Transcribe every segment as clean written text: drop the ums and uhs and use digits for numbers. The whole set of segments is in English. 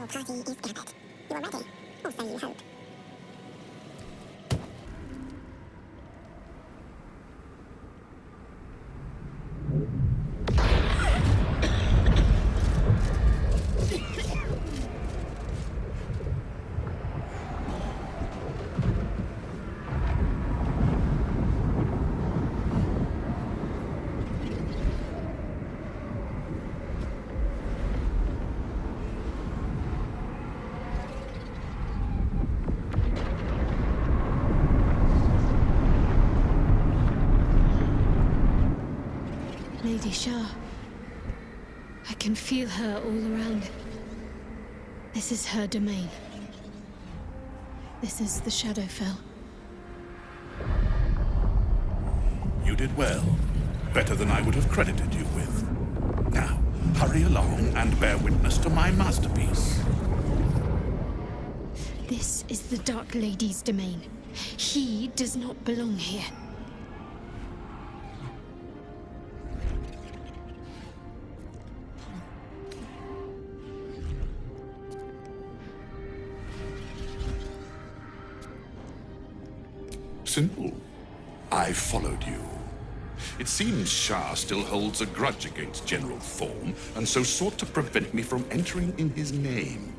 party is gathered. You are ready, or so you hope. Lady Shah. I can feel her all around. This is her domain. This is the Shadowfell. You did well. Better than I would have credited you with. Now, hurry along and bear witness to my masterpiece. This is the Dark Lady's domain. He does not belong here. Simple. I followed you. It seems Shah still holds a grudge against General Thorm, and so sought to prevent me from entering in his name.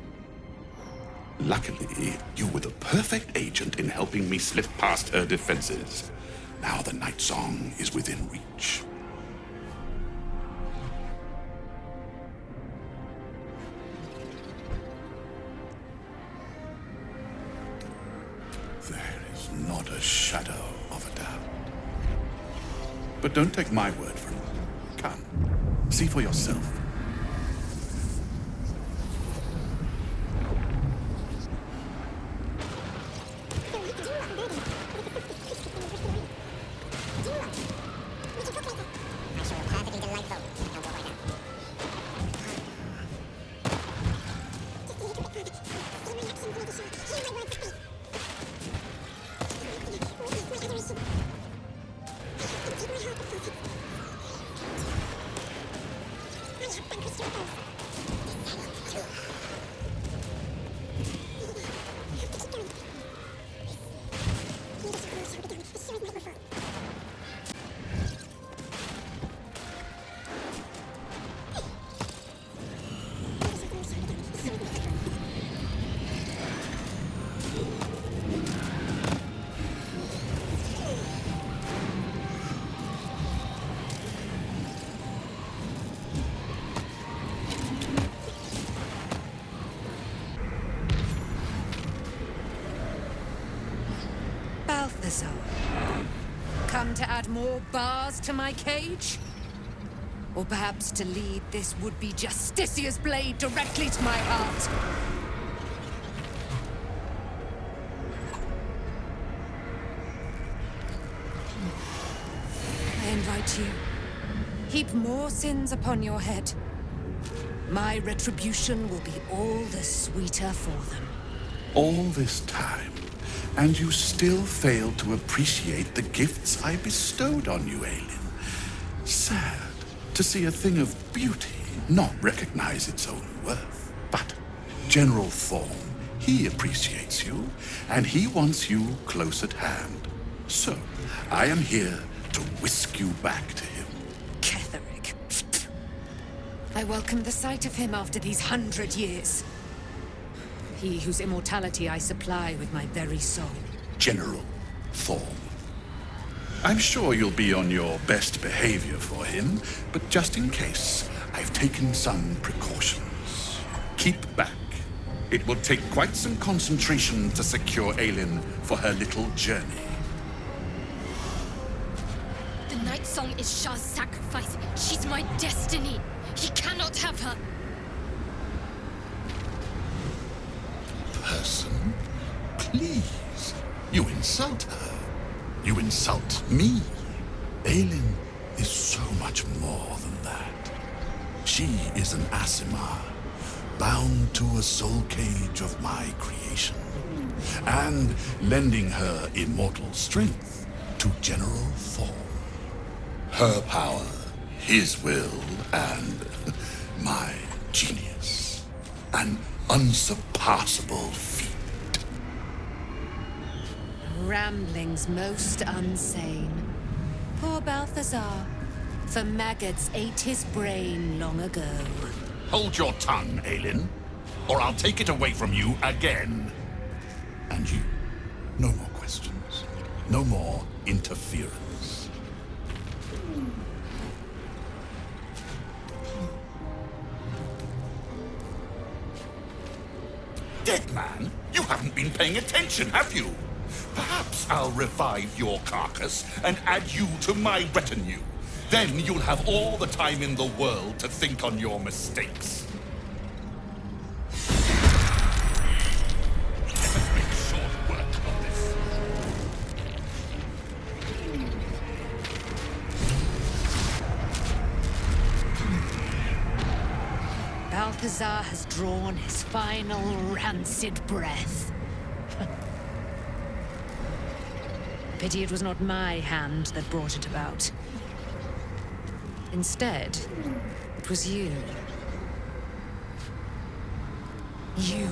Luckily, you were the perfect agent in helping me slip past her defenses. Now the Night Song is within reach. There is not a shadow of a doubt. But don't take my word for it. Come, see for yourself. Come to add more bars to my cage? Or perhaps to lead this would-be Justicia's blade directly to my heart? I invite you. Heap more sins upon your head. My retribution will be all the sweeter for them. All this time, and you still fail to appreciate the gifts I bestowed on you, Aelin. Sad to see a thing of beauty not recognize its own worth. But General Thorm, he appreciates you, and he wants you close at hand. So, I am here to whisk you back to him. Ketherick. I welcome the sight of him after these 100 years. He whose immortality I supply with my very soul. General Thorm. I'm sure you'll be on your best behavior for him, but just in case, I've taken some precautions. Keep back. It will take quite some concentration to secure Aelin for her little journey. The Night Song is Shah's sacrifice. She's my destiny. He cannot have her. Person? Please. You insult her. You insult me. Aelin is so much more than that. She is an Asimar, bound to a soul cage of my creation, and lending her immortal strength to General Thorm. Her power, his will, and my genius. An unsurpassable feat. Ramblings most unsane. Poor Balthazar. For maggots ate his brain long ago. Hold your tongue, Aelin, or I'll take it away from you again. And you, no more questions. No more interference. Dead man, you haven't been paying attention, have you? Perhaps I'll revive your carcass and add you to my retinue. Then you'll have all the time in the world to think on your mistakes. Let's make short work of this. Balthazar has drawn his final rancid breath. Pity it was not my hand that brought it about. Instead, it was you. You,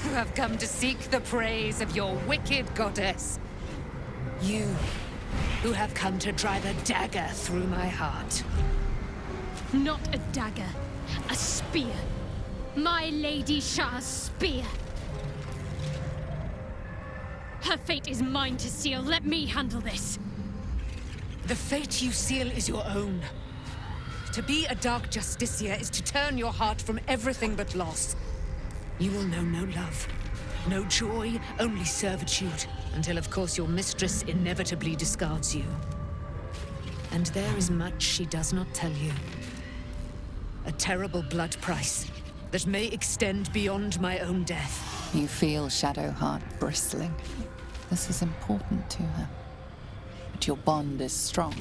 who have come to seek the praise of your wicked goddess. You, who have come to drive a dagger through my heart. Not a dagger, a spear. My Lady Shah's spear. Her fate is mine to seal. Let me handle this. The fate you seal is your own. To be a Dark Justiciar is to turn your heart from everything but loss. You will know no love, no joy, only servitude, until of course your mistress inevitably discards you. And there is much she does not tell you. A terrible blood price that may extend beyond my own death. You feel Shadowheart bristling. This is important to her. But your bond is strong.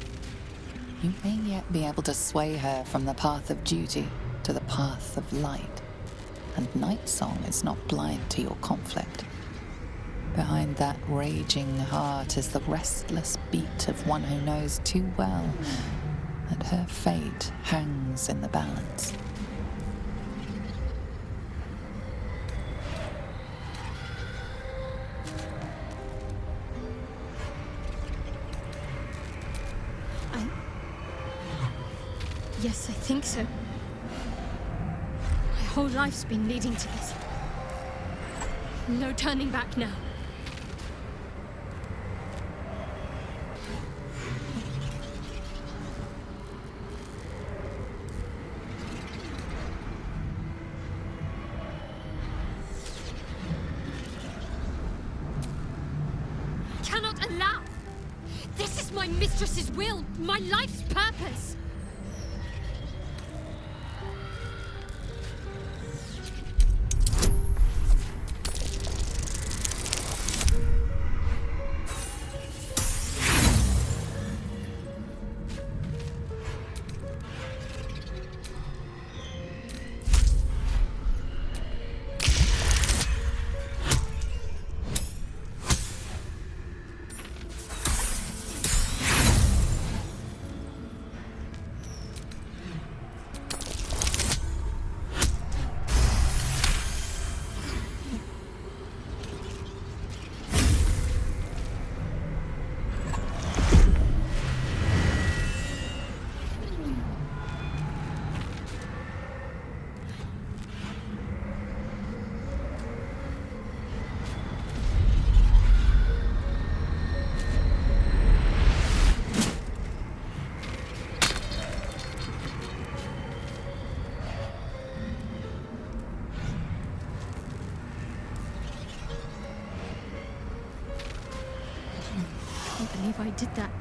You may yet be able to sway her from the path of duty to the path of light. And Nightsong is not blind to your conflict. Behind that raging heart is the restless beat of one who knows too well that her fate hangs in the balance. Yes, I think so. My whole life's been leading to this. No turning back now. Cannot allow! This is my mistress's will, my life's purpose! I can't believe I did that.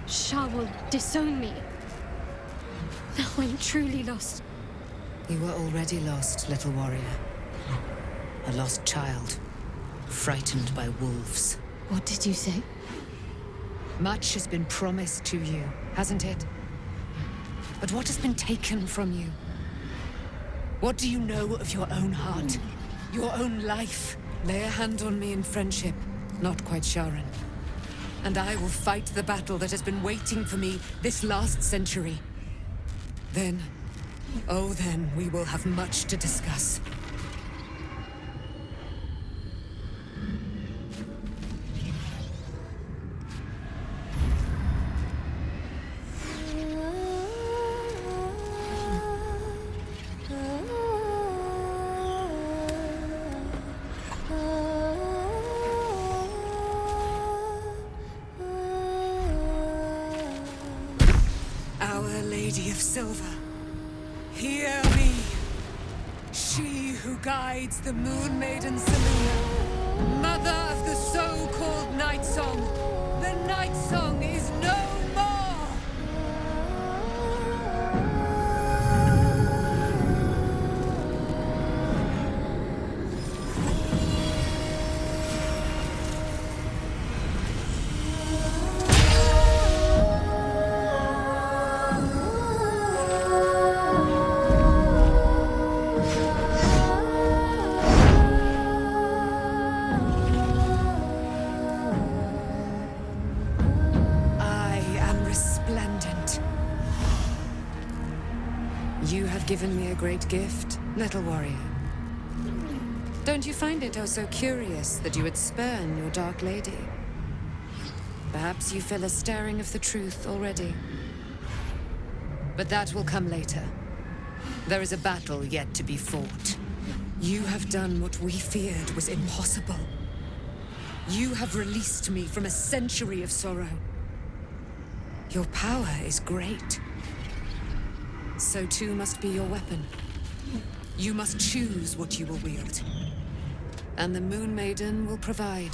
Shah will disown me. Now I'm truly lost. You were already lost, little warrior. A lost child, frightened by wolves. What did you say? Much has been promised to you, hasn't it? But what has been taken from you? What do you know of your own heart? Your own life? Lay a hand on me in friendship, not quite Sharon. And I will fight the battle that has been waiting for me this last century. Then, Oh, then we will have much to discuss. Our Lady of Silver, hear me. She who guides the Moon Maiden Seluna, mother of the so-called Night Song. The Night Song is no more! You have given me a great gift, little warrior. Don't you find it oh so curious that you would spurn your Dark Lady? Perhaps you feel a stirring of the truth already. But that will come later. There is a battle yet to be fought. You have done what we feared was impossible. You have released me from a century of sorrow. Your power is great. So too must be your weapon. You must choose what you will wield. And the Moon Maiden will provide.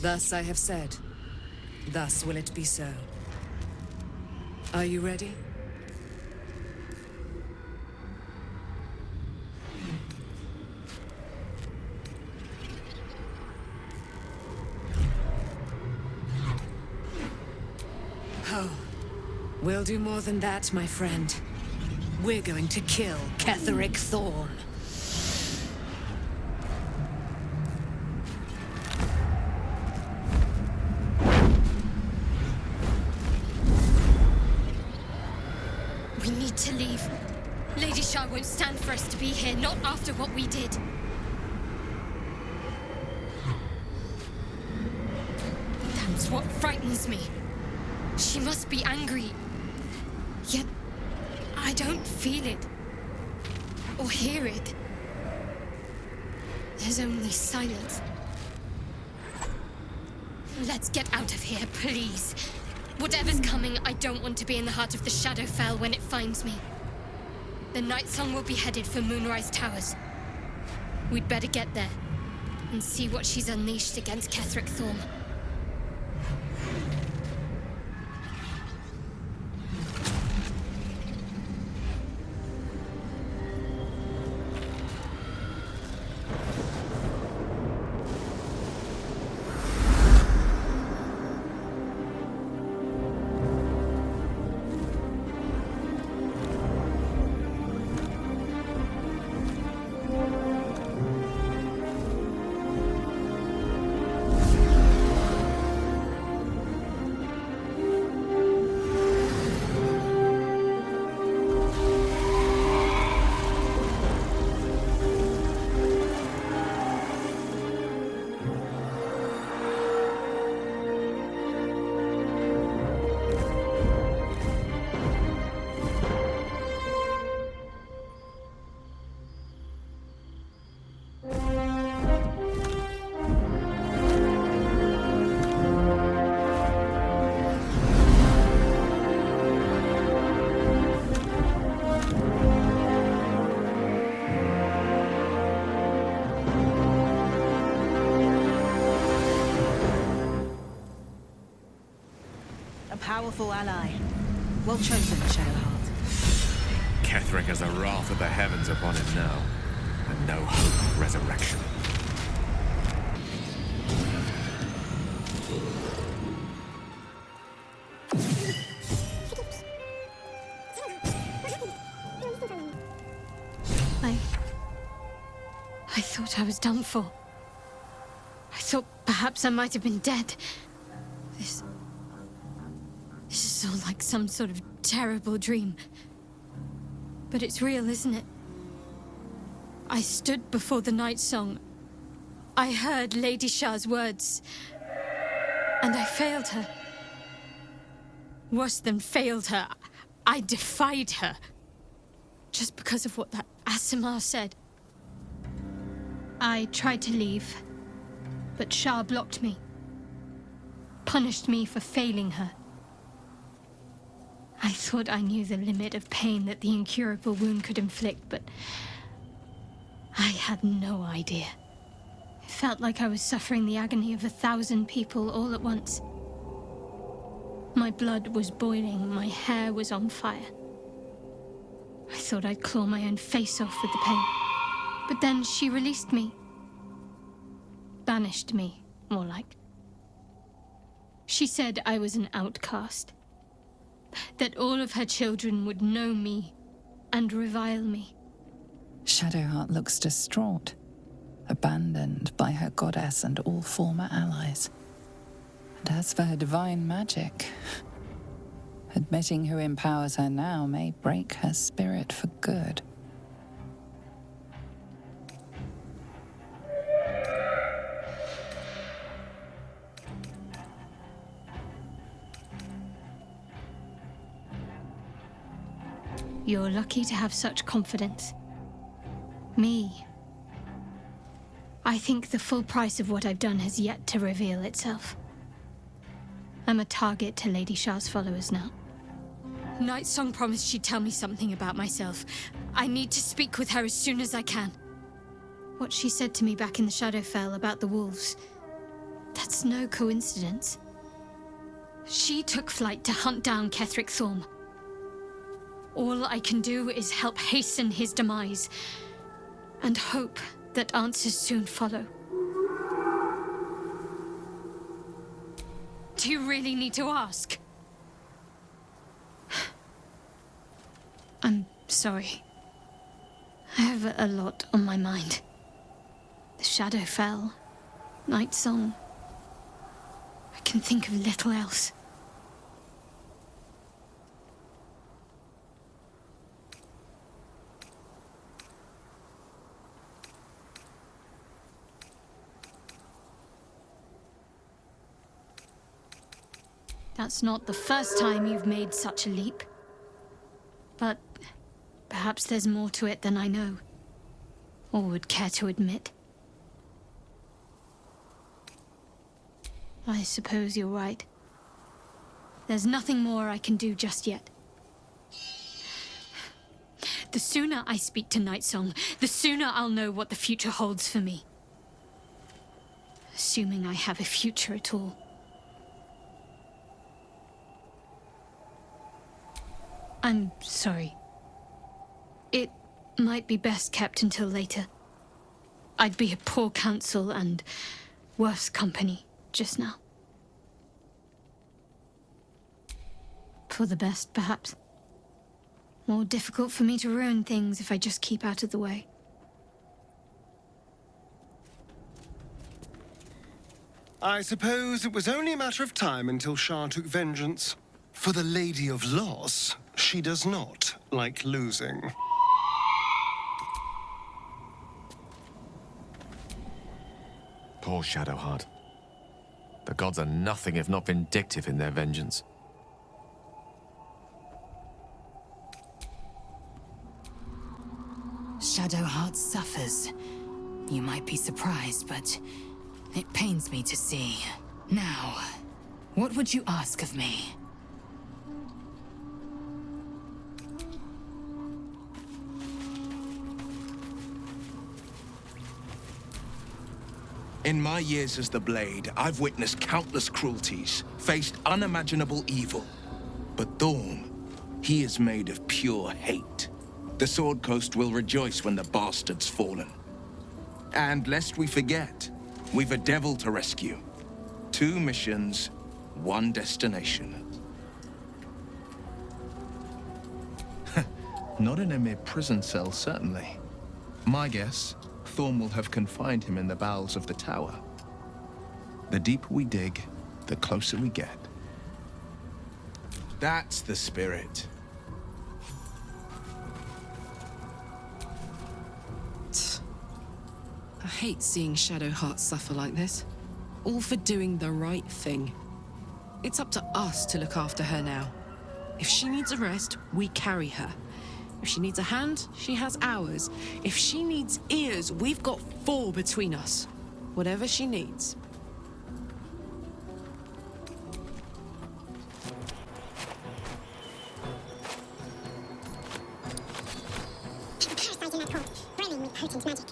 Thus I have said. Thus will it be so. Are you ready? Oh. We'll do more than that, my friend. We're going to kill Ketheric Thorn. We need to leave. Lady Shah won't stand for us to be here, not after what we did. That's what frightens me. She must be angry. Yet, I don't feel it. Or hear it. There's only silence. Let's get out of here, please. Whatever's coming, I don't want to be in the heart of the Shadowfell when it finds me. The Night Song will be headed for Moonrise Towers. We'd better get there and see what she's unleashed against Ketheric Thorn. Powerful ally. Well chosen, Shadowheart. Ketheric has the wrath of the heavens upon him now, and no hope of resurrection. I thought I was done for. I thought perhaps I might have been dead. This is all like some sort of terrible dream. But it's real, isn't it? I stood before the night song. I heard Lady Shah's words. And I failed her. Worse than failed her, I defied her. Just because of what that Asimar said. I tried to leave, but Shah blocked me. Punished me for failing her. I thought I knew the limit of pain that the incurable wound could inflict, but I had no idea. It felt like I was suffering the agony of 1,000 people all at once. My blood was boiling, my hair was on fire. I thought I'd claw my own face off with the pain. But then she released me. Banished me, more like. She said I was an outcast. That all of her children would know me and revile me. Shadowheart looks distraught, abandoned by her goddess and all former allies. And as for her divine magic, admitting who empowers her now may break her spirit for good. You're lucky to have such confidence. Me. I think the full price of what I've done has yet to reveal itself. I'm a target to Lady Shah's followers now. Night Song promised she'd tell me something about myself. I need to speak with her as soon as I can. What she said to me back in the Shadowfell about the wolves, that's no coincidence. She took flight to hunt down Ketheric Thorm. All I can do is help hasten his demise, and hope that answers soon follow. Do you really need to ask? I'm sorry. I have a lot on my mind. The Shadowfell, Night Song. I can think of little else. That's not the first time you've made such a leap. But perhaps there's more to it than I know, or would care to admit. I suppose you're right. There's nothing more I can do just yet. The sooner I speak to Night Song, the sooner I'll know what the future holds for me. Assuming I have a future at all. I'm sorry. It might be best kept until later. I'd be a poor counsel and worse company just now. For the best, perhaps. More difficult for me to ruin things if I just keep out of the way. I suppose it was only a matter of time until Shah took vengeance. For the Lady of Loss, she does not like losing. Poor Shadowheart. The gods are nothing if not vindictive in their vengeance. Shadowheart suffers. You might be surprised, but it pains me to see. Now, what would you ask of me? In my years as the Blade, I've witnessed countless cruelties, faced unimaginable evil. But Thorm, he is made of pure hate. The Sword Coast will rejoice when the bastard's fallen. And lest we forget, we've a devil to rescue. 2 missions, 1 destination. Not in a mere prison cell, certainly. My guess, Thorm will have confined him in the bowels of the tower. The deeper we dig, the closer we get. That's the spirit. I hate seeing Shadowheart suffer like this. All for doing the right thing. It's up to us to look after her now. If she needs a rest, we carry her. If she needs a hand, she has ours. If she needs ears, we've got 4 between us. Whatever she needs. There's a parasite in that corpse, brimming with potent magic.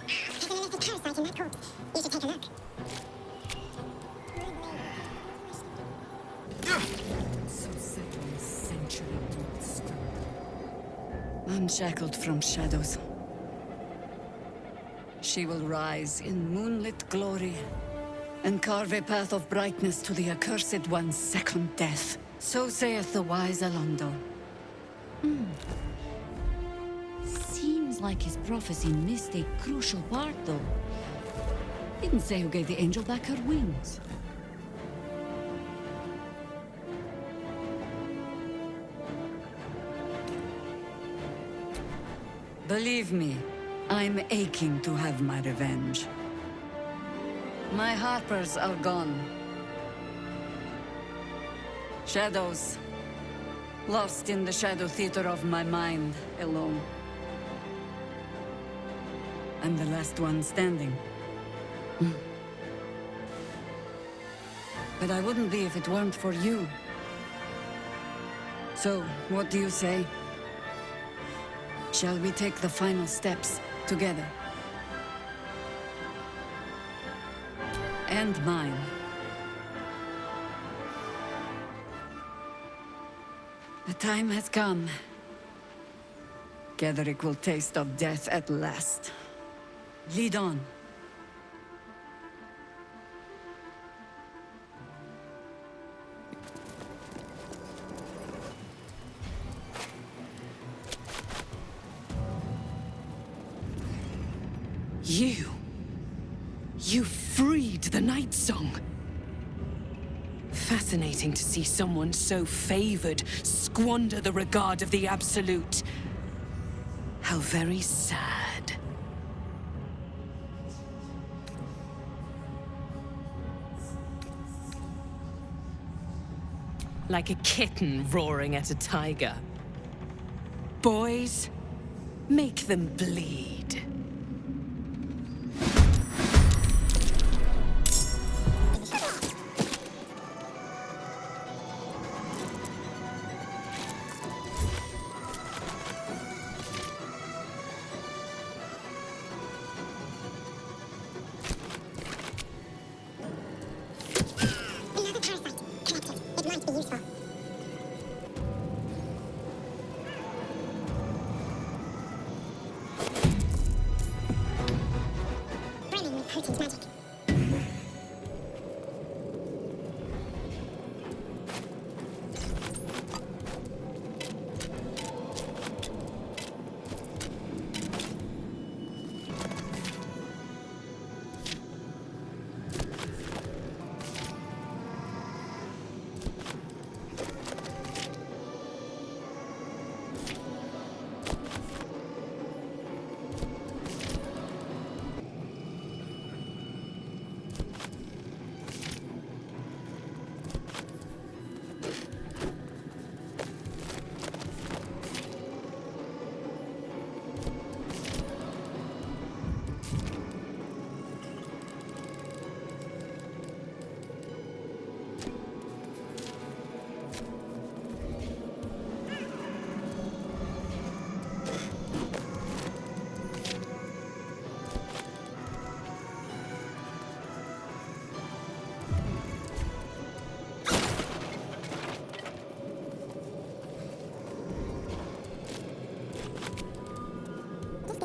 There's an illicit parasite in that corpse. You should take a look. Unshackled from shadows. She will rise in moonlit glory and carve a path of brightness to the accursed one's second death. So saith the wise Alondo. Seems like his prophecy missed a crucial part, though. Didn't say who gave the angel back her wings. Believe me, I'm aching to have my revenge. My Harpers are gone. Shadows. Lost in the shadow theater of my mind, alone. I'm the last one standing. But I wouldn't be if it weren't for you. So, what do you say? Shall we take the final steps together? And mine. The time has come. Gederick will taste of death at last. Lead on. You freed the Night Song. Fascinating to see someone so favored squander the regard of the Absolute. How very sad. Like a kitten roaring at a tiger. Boys, make them bleed.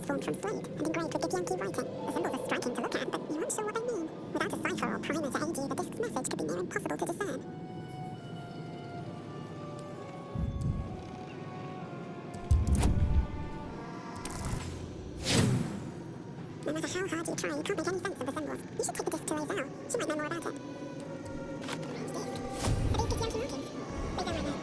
Formed from slate and engraved with Githyanki writing. The symbols are striking to look at, but you aren't sure what they mean. Without a cipher or primer to aid you, the disk's message could be near impossible to discern. No matter how hard you try, you can't make any sense of the symbols. You should take the disk to Lae'zel. She might know more about it. Are these Githyanki markings? Lae'zel might know.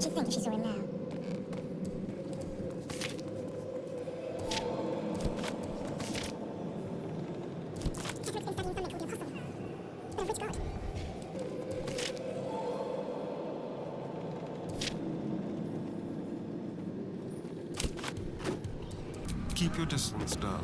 What'd you think if you saw him now? Keep your distance, darling.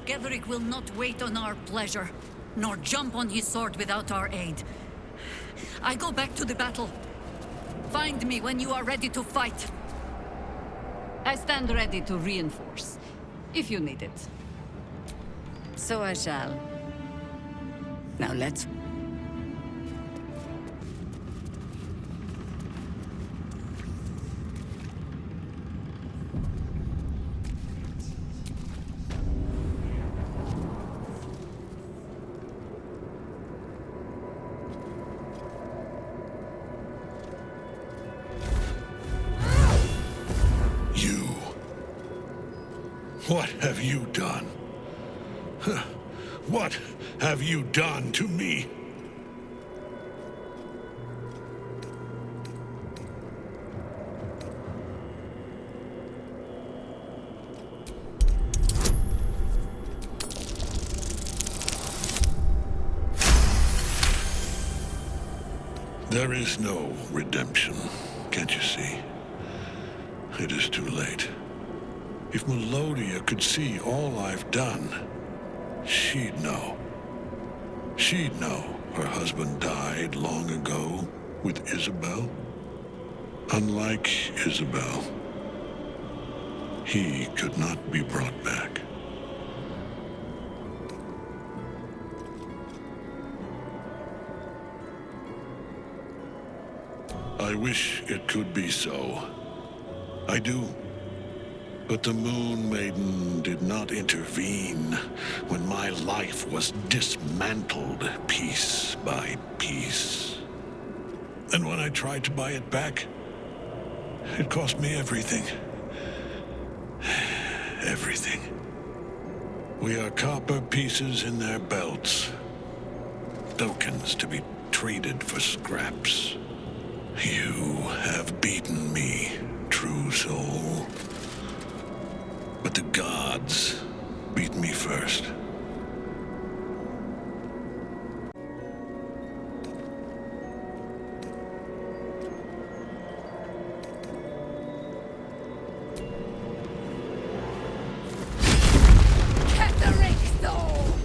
Ketheric will not wait on our pleasure, nor jump on his sword without our aid. I go back to the battle. Find me when you are ready to fight. I stand ready to reinforce, if you need it. So I shall. Now let's... What have you done? What have you done to me? There is no redemption, can't you see? It is too late. If Melodia could see all I've done, she'd know. She'd know her husband died long ago with Isabel. Unlike Isabel, he could not be brought back. I wish it could be so. I do. But the Moon Maiden did not intervene when my life was dismantled piece by piece. And when I tried to buy it back, it cost me everything. Everything. We are copper pieces in their belts. Tokens to be traded for scraps. You have beaten me, true soul. But the gods beat me first. Ketheric Thorm!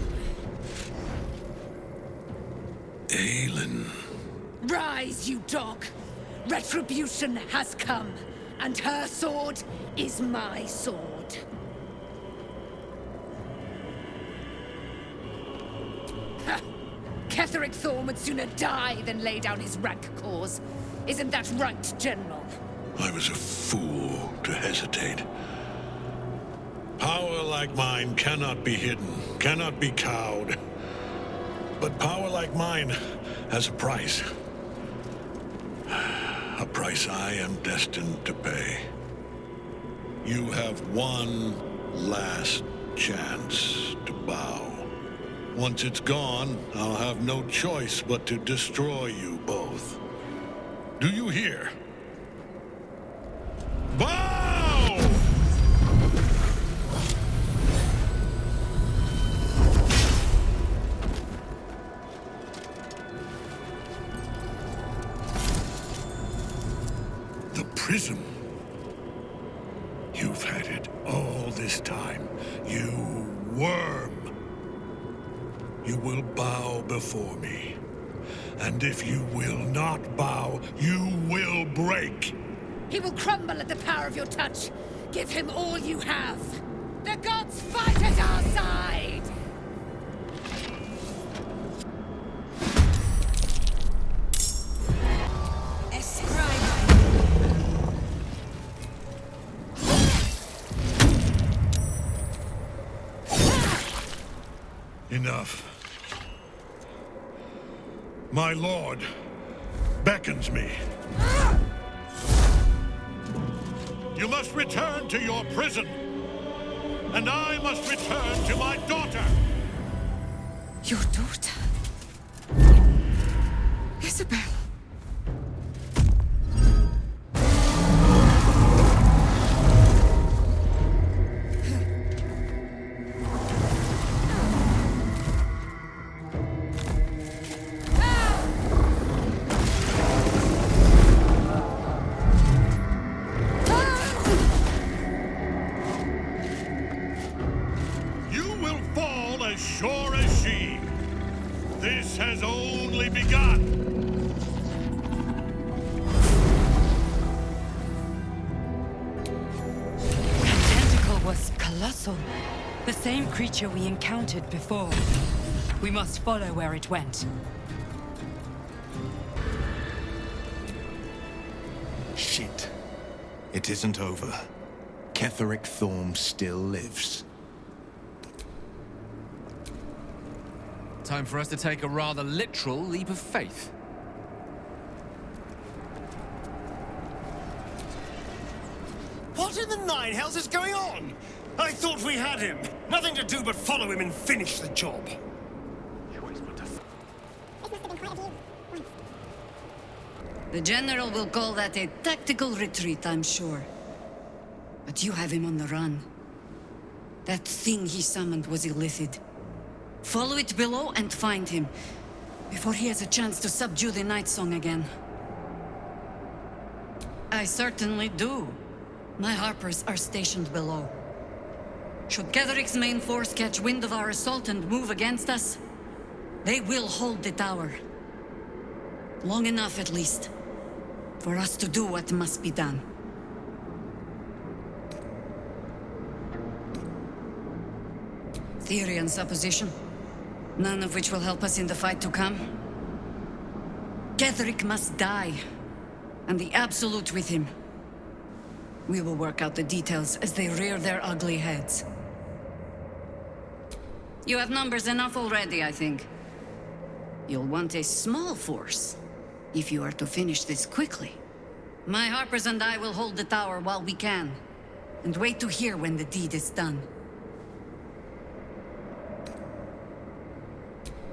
Aelin. Rise, you dog! Retribution has come, and her sword is my sword. Ha! Ketheric Thorm would sooner die than lay down his rank cause. Isn't that right, General? I was a fool to hesitate. Power like mine cannot be hidden, cannot be cowed. But power like mine has a price. A price I am destined to pay. You have one last chance to bow. Once it's gone, I'll have no choice but to destroy you both. Do you hear? Bow! The prism. You've had it all this time, you worm. You will bow before me. And if you will not bow, you will break. He will crumble at the power of your touch. Give him all you have! The gods fight at our side! Enough. My lord beckons me. You must return to your prison, and I must return to my daughter. Your daughter? Isabel. You will fall as sure as she. This has only begun. The tentacle was colossal. The same creature we encountered before. We must follow where it went. Shit. It isn't over. Ketheric Thorm still lives. Time for us to take a rather literal leap of faith. What in the nine hells is going on? I thought we had him. Nothing to do but follow him and finish the job. The General will call that a tactical retreat, I'm sure. But you have him on the run. That thing he summoned was illithid. Follow it below and find him, before he has a chance to subdue the Night Song again. I certainly do. My Harpers are stationed below. Should Ketheric's main force catch wind of our assault and move against us, they will hold the tower. Long enough, at least, for us to do what must be done. Theory and supposition, none of which will help us in the fight to come. Ketheric must die, and the Absolute with him. We will work out the details as they rear their ugly heads. You have numbers enough already, I think. You'll want a small force, if you are to finish this quickly. My Harpers and I will hold the tower while we can, and wait to hear when the deed is done.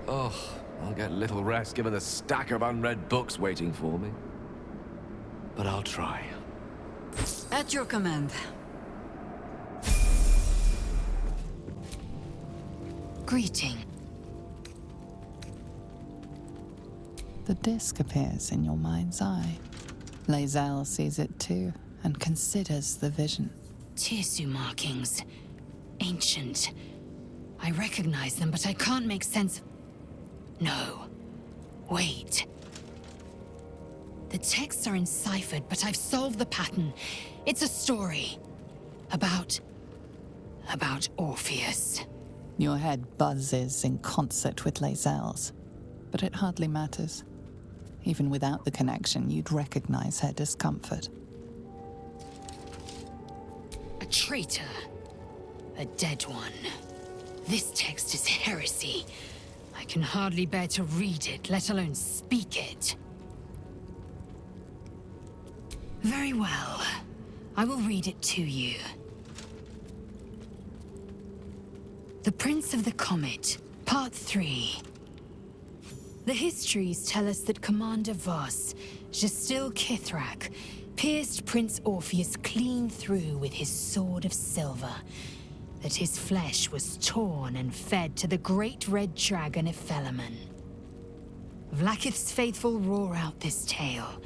Oh, I'll get little rest given the stack of unread books waiting for me. But I'll try. At your command. Greeting. The disc appears in your mind's eye. Lae'zel sees it too, and considers the vision. Tirsu markings. Ancient. I recognize them, but I can't make sense of... No. Wait. The texts are enciphered, but I've solved the pattern. It's a story. About Orpheus. Your head buzzes in concert with Lae'zel's, but it hardly matters. Even without the connection, you'd recognize her discomfort. A traitor. A dead one. This text is heresy. I can hardly bear to read it, let alone speak it. Very well. I will read it to you. The Prince of the Comet, Part 3. The histories tell us that Commander Voss, Gestil Kithrak, pierced Prince Orpheus clean through with his sword of silver, that his flesh was torn and fed to the great red dragon Ephelemon. Vlaakith's faithful roar out this tale,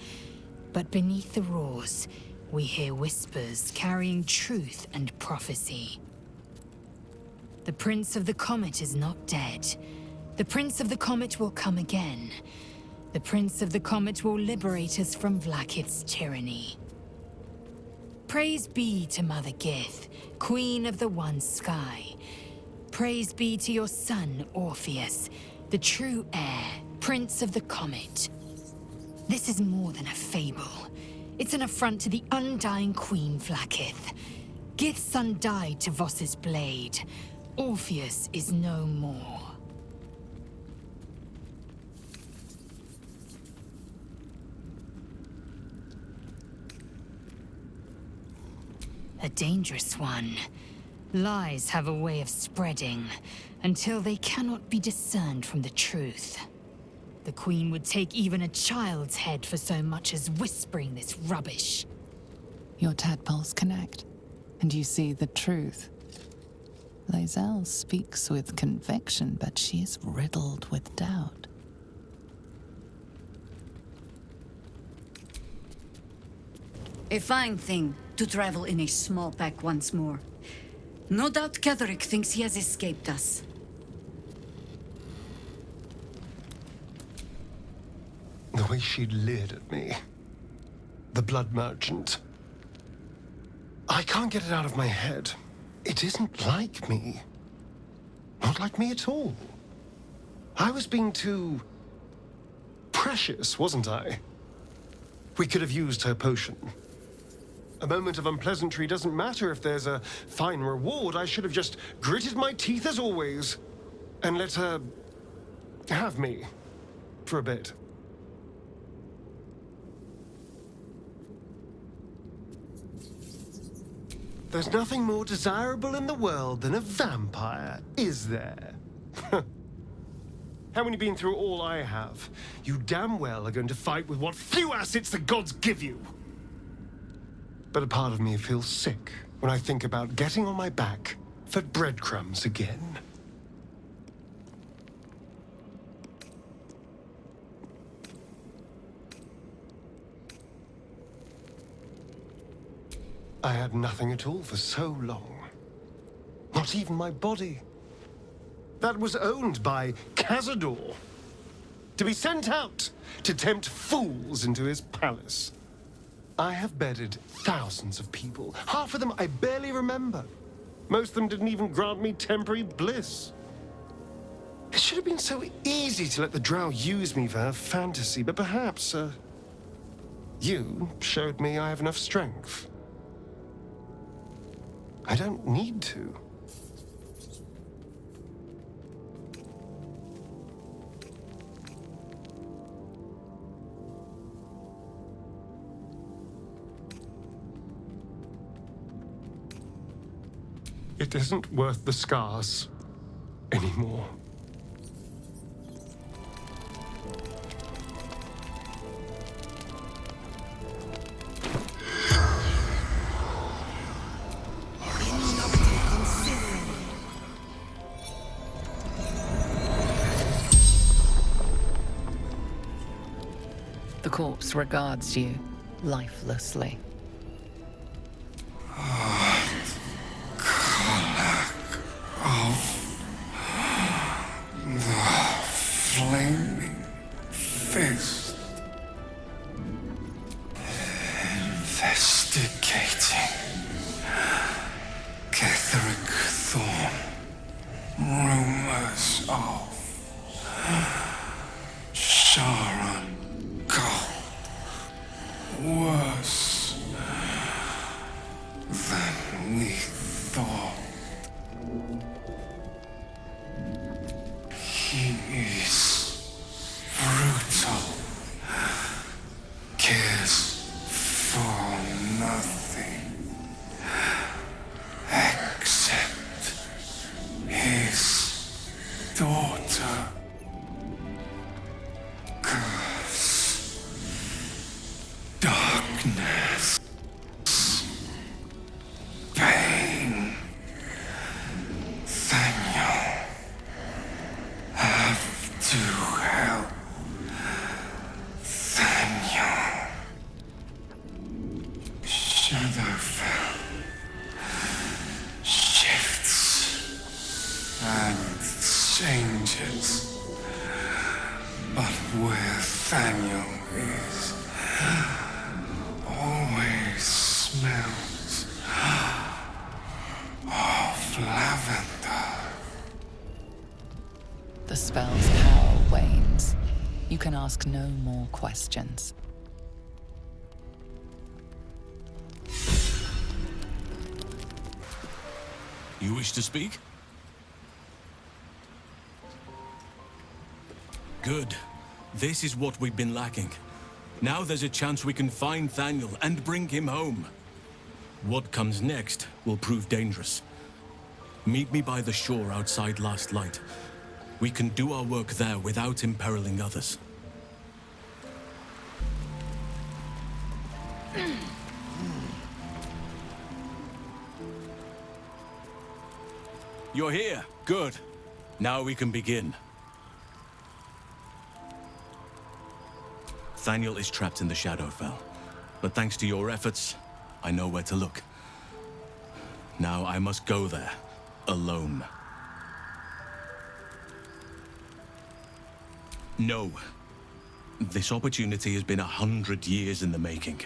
but beneath the roars, we hear whispers carrying truth and prophecy. The Prince of the Comet is not dead. The Prince of the Comet will come again. The Prince of the Comet will liberate us from Vlaakith's tyranny. Praise be to Mother Gith, Queen of the One Sky. Praise be to your son, Orpheus, the true heir, Prince of the Comet. This is more than a fable. It's an affront to the undying Queen Vlaakith. Gith's son died to Voss's blade. Orpheus is no more. A dangerous one. Lies have a way of spreading until they cannot be discerned from the truth. The Queen would take even a child's head for so much as whispering this rubbish. Your tadpoles connect, and you see the truth. Lae'zel speaks with conviction, but she is riddled with doubt. A fine thing to travel in a small pack once more. No doubt Ketherick thinks he has escaped us. The way she leered at me. The blood merchant. I can't get it out of my head. It isn't like me. Not like me at all. I was being too precious, wasn't I? We could have used her potion. A moment of unpleasantry doesn't matter if there's a fine reward. I should have just gritted my teeth as always and let her have me for a bit. There's nothing more desirable in the world than a vampire, is there? Haven't you been through all I have? You damn well are going to fight with what few assets the gods give you. But a part of me feels sick when I think about getting on my back for breadcrumbs again. I had nothing at all for so long. Not even my body. That was owned by Cazador. To be sent out to tempt fools into his palace. I have bedded thousands of people. Half of them I barely remember. Most of them didn't even grant me temporary bliss. It should have been so easy to let the drow use me for her fantasy, but perhaps, you showed me I have enough strength. I don't need to. It isn't worth the scars anymore. The corpse regards you lifelessly. Flaming fist. Investigating. Ketherick Thorn. Rumors of Sharon Gold. Worse than we thought. He is brutal. Cares for nothing except his daughter. Curse. Darkness. Pain. Thaniel. Have to help Thaniel. Shadowfell shifts and changes, but where Thaniel is, always smells of lavender. The spell's power wanes. You can ask no more questions. You wish to speak? Good. This is what we've been lacking. Now there's a chance we can find Thaniel and bring him home. What comes next will prove dangerous. Meet me by the shore outside Last Light. We can do our work there without imperiling others. You're here. Good. Now we can begin. Thaniel is trapped in the Shadowfell, but thanks to your efforts, I know where to look. Now I must go there, alone. No. This opportunity has been 100 years in the making.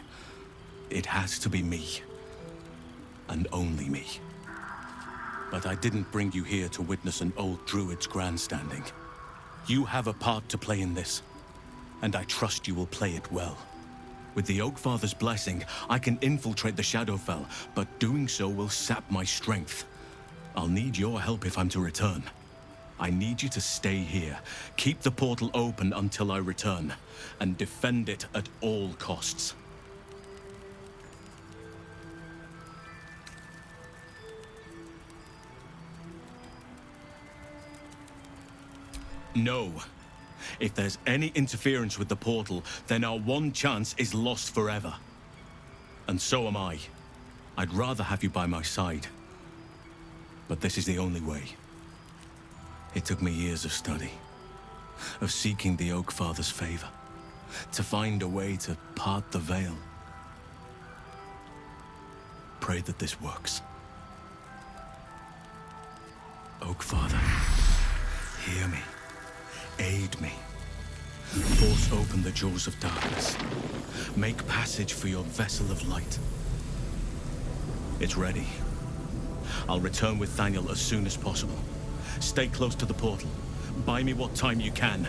It has to be me. And only me. But I didn't bring you here to witness an old druid's grandstanding. You have a part to play in this, and I trust you will play it well. With the Oakfather's blessing, I can infiltrate the Shadowfell, but doing so will sap my strength. I'll need your help if I'm to return. I need you to stay here, keep the portal open until I return, and defend it at all costs. No. If there's any interference with the portal, then our one chance is lost forever. And so am I. I'd rather have you by my side. But this is the only way. It took me years of study, of seeking the Oakfather's favor, to find a way to part the veil. Pray that this works. Oakfather, hear me. Aid me. Force open the jaws of darkness. Make passage for your vessel of light. It's ready. I'll return with Thaniel as soon as possible. Stay close to the portal. Buy me what time you can.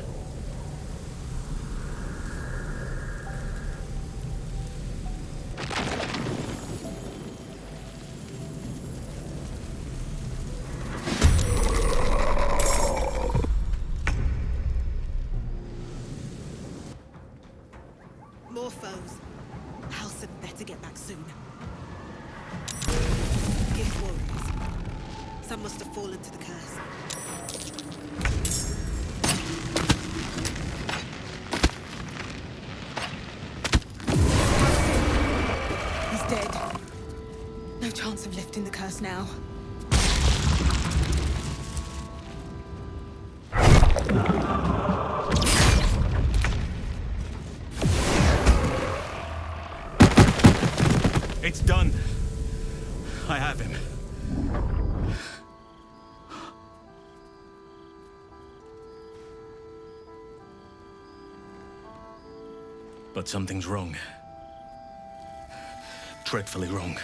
More foes. House had better get back soon. Gift warriors. Some must have fallen to the curse. He's dead. No chance of lifting the curse now. It's done. I have him. But something's wrong. Dreadfully wrong.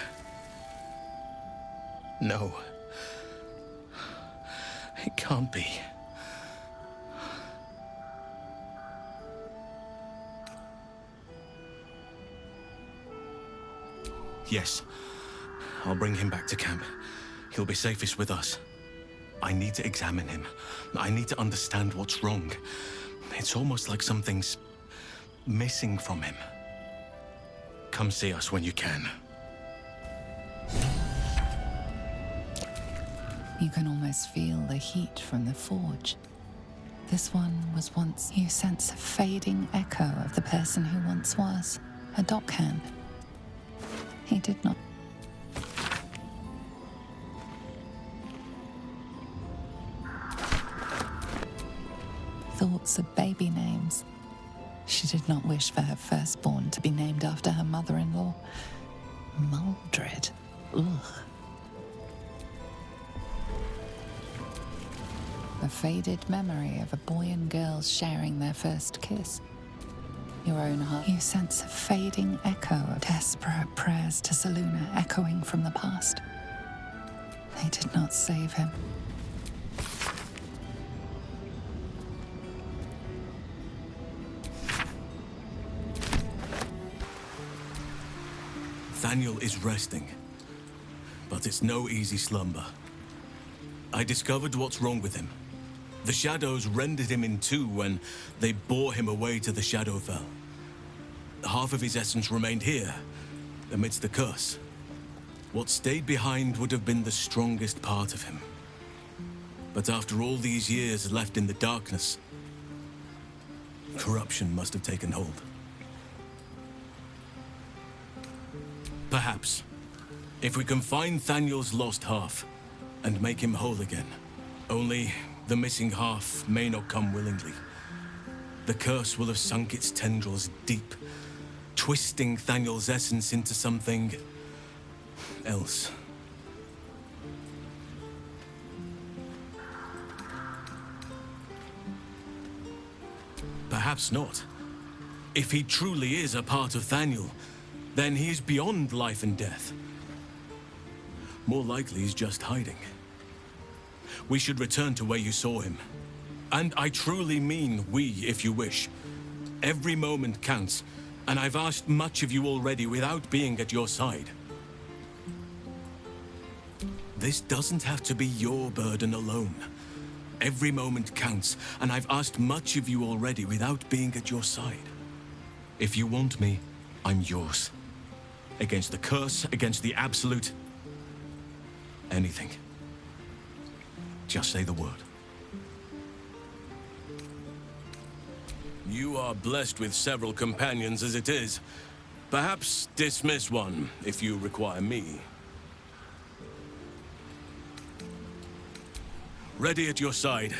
No. It can't be. Yes. I'll bring him back to camp. He'll be safest with us. I need to examine him. I need to understand what's wrong. It's almost like something's missing from him. Come see us when you can. You can almost feel the heat from the forge. This one was once. You sense a fading echo of the person who once was. A dockhand. He did not. Thoughts of baby names. She did not wish for her firstborn to be named after her mother-in-law. Maldred. Ugh. A faded memory of a boy and girl sharing their first kiss. Your own heart. You sense a fading echo of desperate prayers to Selûne echoing from the past. I did not save him. Thaniel is resting, but it's no easy slumber. I discovered what's wrong with him. The shadows rendered him in two when they bore him away to the Shadowfell. Half of his essence remained here, amidst the curse. What stayed behind would have been the strongest part of him. But after all these years left in the darkness, corruption must have taken hold. Perhaps, if we can find Thaniel's lost half and make him whole again. Only the missing half may not come willingly. The curse will have sunk its tendrils deep, twisting Thaniel's essence into something else. Perhaps not. If he truly is a part of Thaniel, then he is beyond life and death. More likely he's just hiding. We should return to where you saw him. And I truly mean we, if you wish. Every moment counts, and I've asked much of you already without being at your side. This doesn't have to be your burden alone. Every moment counts, and I've asked much of you already without being at your side. If you want me, I'm yours. Against the curse, against the absolute. Anything. Just say the word. You are blessed with several companions as it is. Perhaps dismiss one if you require me. Ready at your side.